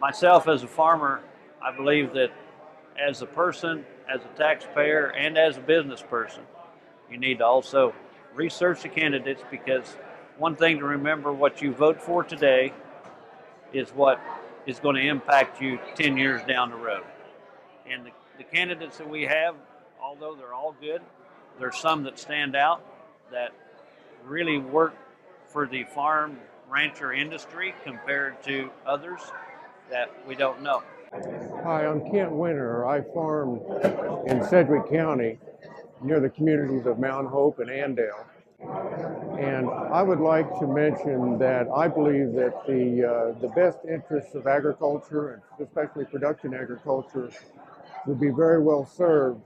Myself as a farmer, I believe that as a person, as a taxpayer, and as a business person, you need to also research the candidates, because one thing to remember, what you vote for today is what is going to impact you 10 years down the road. And the candidates that we have, although they're all good, there's some that stand out that really work for the farm rancher industry compared to others that we don't know. Hi, I'm Kent Winter. I farm in Sedgwick County near the communities of Mount Hope and Andale. And I would like to mention that I believe that the best interests of agriculture, and especially production agriculture, would be very well served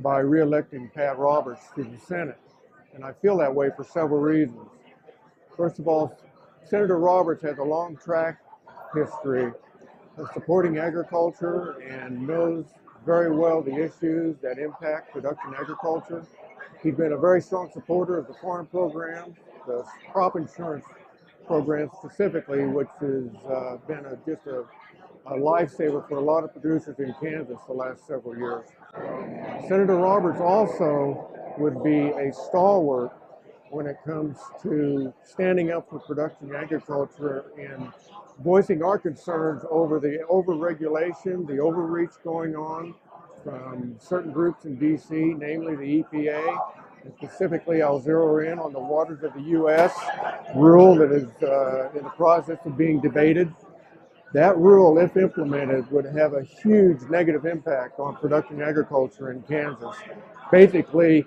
by re-electing Pat Roberts to the Senate. And I feel that way for several reasons. First of all, Senator Roberts has a long track history of supporting agriculture and knows very well the issues that impact production agriculture. He's been a very strong supporter of the farm program, the crop insurance program specifically, which has been just a lifesaver for a lot of producers in Kansas the last several years. Senator Roberts also would be a stalwart when it comes to standing up for production agriculture and voicing our concerns over the overregulation, the overreach going on from certain groups in DC, namely the EPA. And specifically, I'll zero in on the Waters of the U.S. rule that is in the process of being debated. That rule, if implemented, would have a huge negative impact on production agriculture in Kansas. Basically,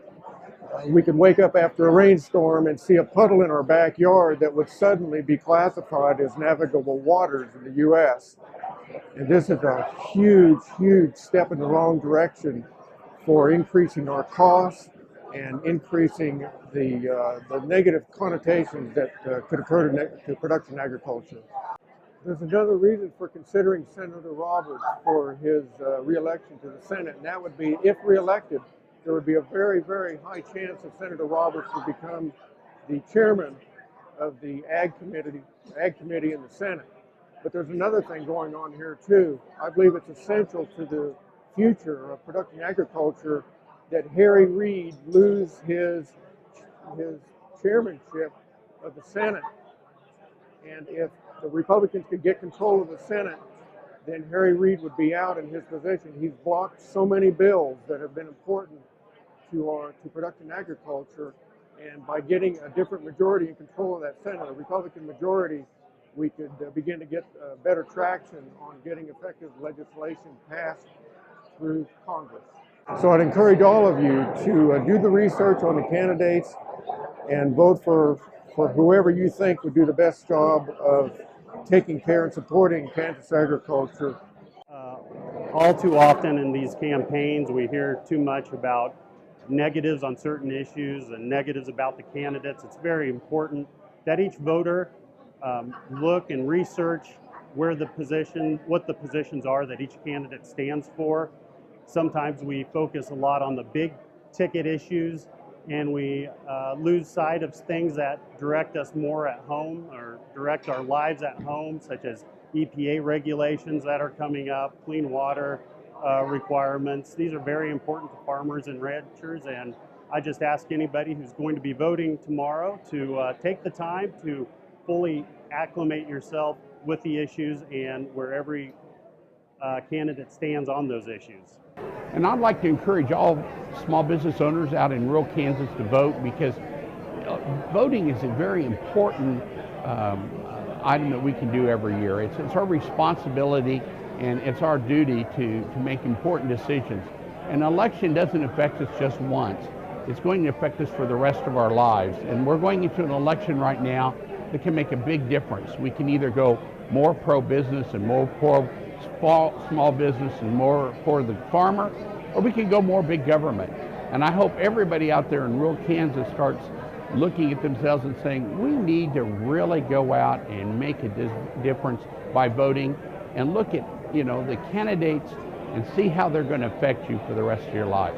we could wake up after a rainstorm and see a puddle in our backyard that would suddenly be classified as navigable waters in the U.S. And this is a huge, huge step in the wrong direction for increasing our costs and increasing the negative connotations that could occur to production agriculture. There's another reason for considering Senator Roberts for his re-election to the Senate, and that would be, if re-elected, there would be a very, very high chance that Senator Roberts would become the chairman of the Ag Committee in the Senate. But there's another thing going on here too. I believe it's essential to the future of production agriculture that Harry Reid lose his chairmanship of the Senate. And if the Republicans could get control of the Senate, then Harry Reid would be out in his position. He's blocked so many bills that have been important to production agriculture, and by getting a different majority in control of that Senate, a Republican majority, we could begin to get better traction on getting effective legislation passed through Congress. So I'd encourage all of you to do the research on the candidates and vote for whoever you think would do the best job of taking care and supporting Kansas agriculture. All too often in these campaigns, we hear too much about negatives on certain issues and negatives about the candidates. It's very important that each voter look and research what the positions are that each candidate stands for. Sometimes we focus a lot on the big ticket issues, and we lose sight of things that direct us more at home or direct our lives at home, such as EPA regulations that are coming up, clean water requirements. These are very important to farmers and ranchers, and I just ask anybody who's going to be voting tomorrow to take the time to fully acclimate yourself with the issues and where every candidate stands on those issues. And I'd like to encourage all small business owners out in rural Kansas to vote, because voting is a very important item that we can do every year. It's our responsibility and it's our duty to make important decisions. An election doesn't affect us just once. It's going to affect us for the rest of our lives. And we're going into an election right now that can make a big difference. We can either go more pro-business and more small business and more for the farmer, or we can go more big government. And I hope everybody out there in rural Kansas starts looking at themselves and saying, we need to really go out and make a difference by voting, and look at the candidates and see how they're going to affect you for the rest of your life.